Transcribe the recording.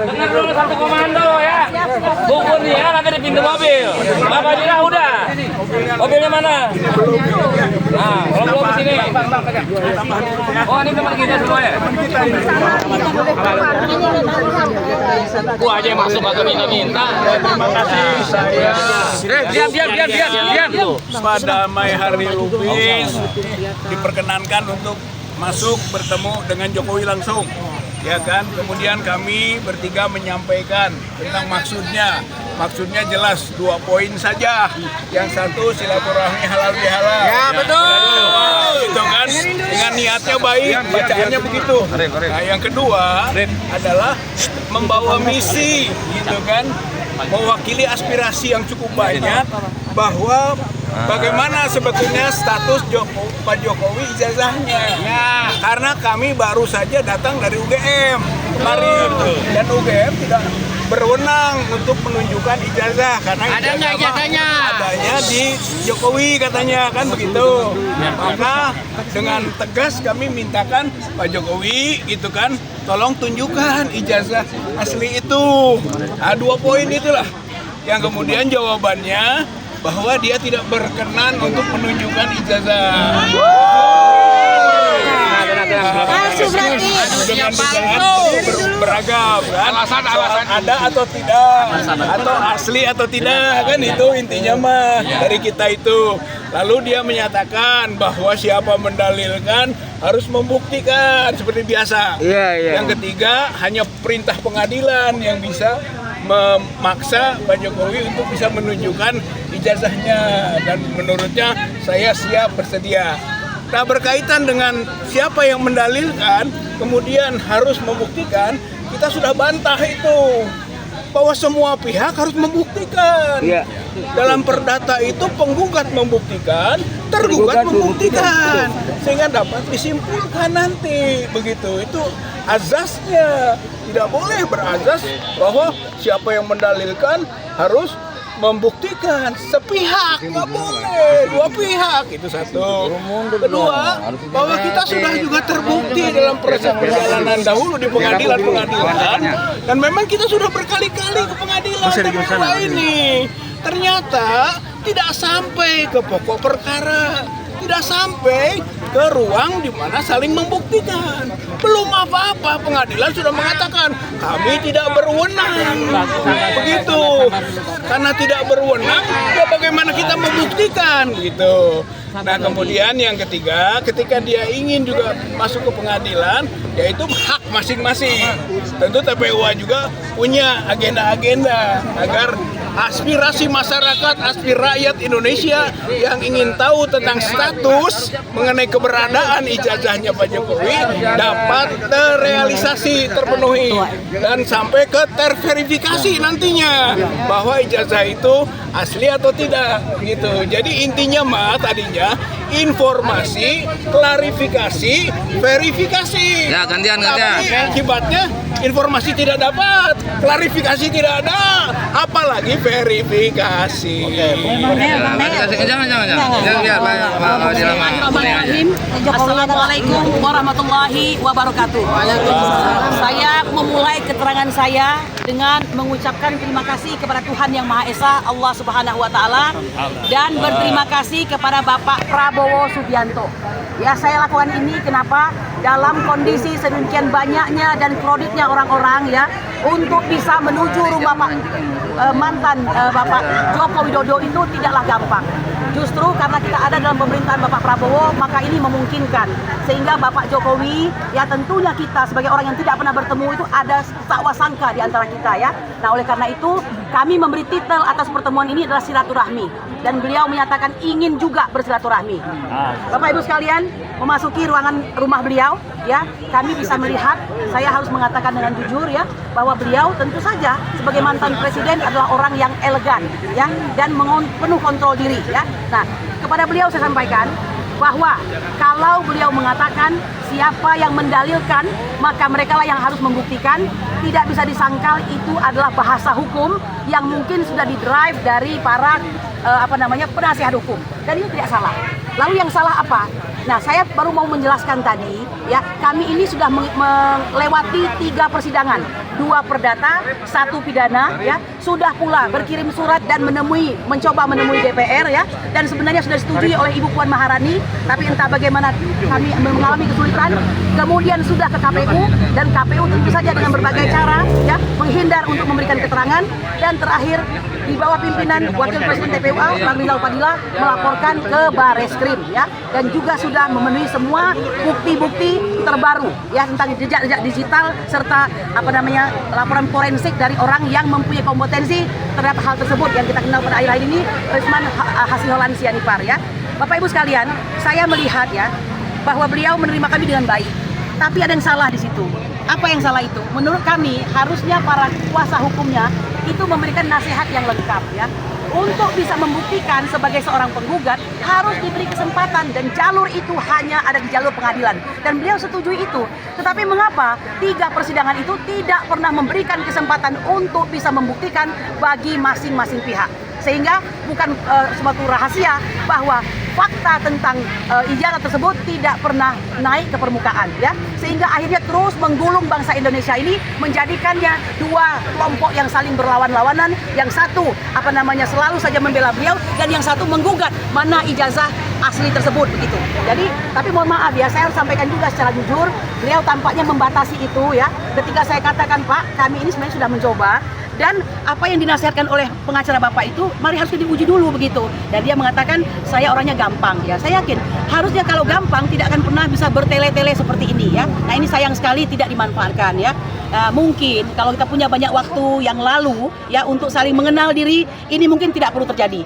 Benar dulu satu komando ya. Bubur nih ya, nanti di pintu mobil. Bapak Dira udah. Mobilnya mana? Nah, kalau belum ke sini. Oh, ini teman kita semua ya? Gua aja yang masuk agak minta-minta. Terima kasih saya. Diam. Pada Mai Hari Lubis diperkenankan untuk masuk bertemu dengan Jokowi langsung. Ya kan, kemudian kami bertiga menyampaikan tentang maksudnya jelas 2 poin saja. Yang satu silaturahmi halal bihalal. Ya, betul. Itu kan dengan niatnya baik, bacaannya begitu. Nah, yang kedua adalah membawa misi, gitu kan, mewakili aspirasi yang cukup banyak bahwa bagaimana sebetulnya status Pak Jokowi ijazahnya. Ya, karena kami baru saja datang dari UGM kemarin dan UGM tidak berwenang untuk menunjukkan ijazah karena ijazahnya? Adanya di Jokowi katanya kan begitu. Maka dengan tegas kami mintakan Pak Jokowi gitu kan, tolong tunjukkan ijazah asli itu. Nah, 2 poin itulah yang kemudian jawabannya bahwa dia tidak berkenan untuk menunjukkan ijazah. Dengan beragam kan? Alasan ada atau tidak, atau asli atau tidak kan, itu intinya mah dari kita itu. Lalu dia menyatakan bahwa siapa mendalilkan harus membuktikan seperti biasa. Yang ketiga hanya perintah pengadilan yang bisa memaksa Pak Jokowi untuk bisa menunjukkan ijazahnya, dan menurutnya saya siap bersedia. Nah, berkaitan dengan siapa yang mendalilkan kemudian harus membuktikan, kita sudah bantah itu bahwa semua pihak harus membuktikan. Dalam perdata itu penggugat membuktikan, tergugat membuktikan, sehingga dapat disimpulkan nanti begitu. Itu azasnya. Tidak boleh berazas bahwa siapa yang mendalilkan harus membuktikan sepihak, nggak boleh 2 pihak, itu satu. Kedua, bahwa kita sudah juga terbukti dalam proses perjalanan dahulu di pengadilan, dan memang kita sudah berkali-kali ke pengadilan ini, ternyata tidak sampai ke pokok perkara, tidak sampai ke ruang di mana saling membuktikan. Belum apa-apa pengadilan sudah mengatakan kami tidak berwenang. Begitu. Karena tidak berwenang, ya bagaimana kita membuktikan gitu. Nah, kemudian yang ketiga, ketika dia ingin juga masuk ke pengadilan, yaitu hak masing-masing. Tentu TPUA juga punya agenda-agenda agar aspirasi masyarakat, aspirasi rakyat Indonesia yang ingin tahu tentang status mengenai keberadaan ijazahnya Pak Jokowi dapat terrealisasi, terpenuhi, dan sampai ke terverifikasi nantinya bahwa ijazah itu asli atau tidak gitu. Jadi intinya mah tadinya informasi, klarifikasi, verifikasi. Ya, gantian. Tapi akibatnya informasi tidak dapat, klarifikasi tidak ada, apalagi verifikasi. Jangan. Assalamualaikum warahmatullahi wabarakatuh. Saya memulai keterangan saya dengan mengucapkan terima kasih kepada Tuhan Yang Maha Esa, Allah Subhanahu wa Ta'ala, dan berterima kasih kepada Bapak Prabowo Subianto. Ya, saya lakukan ini kenapa? Dalam kondisi sedemikian banyaknya dan kreditnya orang-orang ya untuk bisa menuju rumah mantan Bapak Joko Widodo itu tidaklah gampang. Justru karena kita ada dalam pemerintahan Bapak Prabowo, maka ini memungkinkan. Sehingga Bapak Jokowi, ya tentunya kita sebagai orang yang tidak pernah bertemu itu ada sakwa sangka di antara kita ya. Nah, oleh karena itu kami memberi titel atas pertemuan ini adalah silaturahmi. Dan beliau menyatakan ingin juga bersilaturahmi. Bapak Ibu sekalian, memasuki ruangan rumah beliau, ya kami bisa melihat, saya harus mengatakan dengan jujur ya, bahwa beliau tentu saja sebagai mantan presiden adalah orang yang elegan ya, dan penuh kontrol diri ya. Nah, kepada beliau saya sampaikan bahwa kalau beliau mengatakan siapa yang mendalilkan, maka mereka lah yang harus membuktikan. Tidak bisa disangkal itu adalah bahasa hukum yang mungkin sudah didrive dari para penasihat hukum, dan itu tidak salah. Lalu yang salah apa? Nah, saya baru mau menjelaskan tadi, ya, kami ini sudah melewati 3 persidangan, 2 perdata, 1 pidana, ya, sudah pula berkirim surat dan mencoba menemui DPR, ya, dan sebenarnya sudah disetujui oleh Ibu Puan Maharani, tapi entah bagaimana kami mengalami kesulitan. Kemudian sudah ke KPU, dan KPU tentu saja dengan berbagai cara, ya, menghindar untuk memberikan keterangan, dan terakhir di bawah pimpinan Wakil Presiden TPUA, Bang Rizal Fadila, melaporkan ke Bareskrim, ya, dan juga sudah memenuhi semua bukti-bukti terbaru, ya, tentang jejak-jejak digital serta laporan forensik dari orang yang mempunyai kompetensi terhadap hal tersebut yang kita kenal pada akhir-akhir ini, Resman Hasiholan Sianipar, ya. Bapak Ibu sekalian, saya melihat, ya, bahwa beliau menerima kami dengan baik, tapi ada yang salah di situ. Apa yang salah itu? Menurut kami harusnya para kuasa hukumnya itu memberikan nasihat yang lengkap, ya. Untuk bisa membuktikan sebagai seorang penggugat harus diberi kesempatan, dan jalur itu hanya ada di jalur pengadilan, dan beliau setujui itu. Tetapi mengapa 3 persidangan itu tidak pernah memberikan kesempatan untuk bisa membuktikan bagi masing-masing pihak? Sehingga bukan suatu rahasia bahwa fakta tentang ijazah tersebut tidak pernah naik ke permukaan, ya, sehingga akhirnya terus menggulung bangsa Indonesia ini, menjadikannya 2 kelompok yang saling berlawan-lawanan, yang satu selalu saja membela beliau, dan yang satu menggugat mana ijazah asli tersebut, begitu. Jadi, tapi mohon maaf, ya, saya harus sampaikan juga secara jujur, beliau tampaknya membatasi itu, ya, ketika saya katakan, Pak, kami ini sebenarnya sudah mencoba, dan apa yang dinasihatkan oleh pengacara Bapak itu mari harus diuji dulu, begitu. Dan dia mengatakan saya orangnya gampang, ya. Saya yakin harusnya kalau gampang tidak akan pernah bisa bertele-tele seperti ini, ya. Nah, ini sayang sekali tidak dimanfaatkan, ya. Mungkin kalau kita punya banyak waktu yang lalu, ya, untuk saling mengenal diri, ini mungkin tidak perlu terjadi.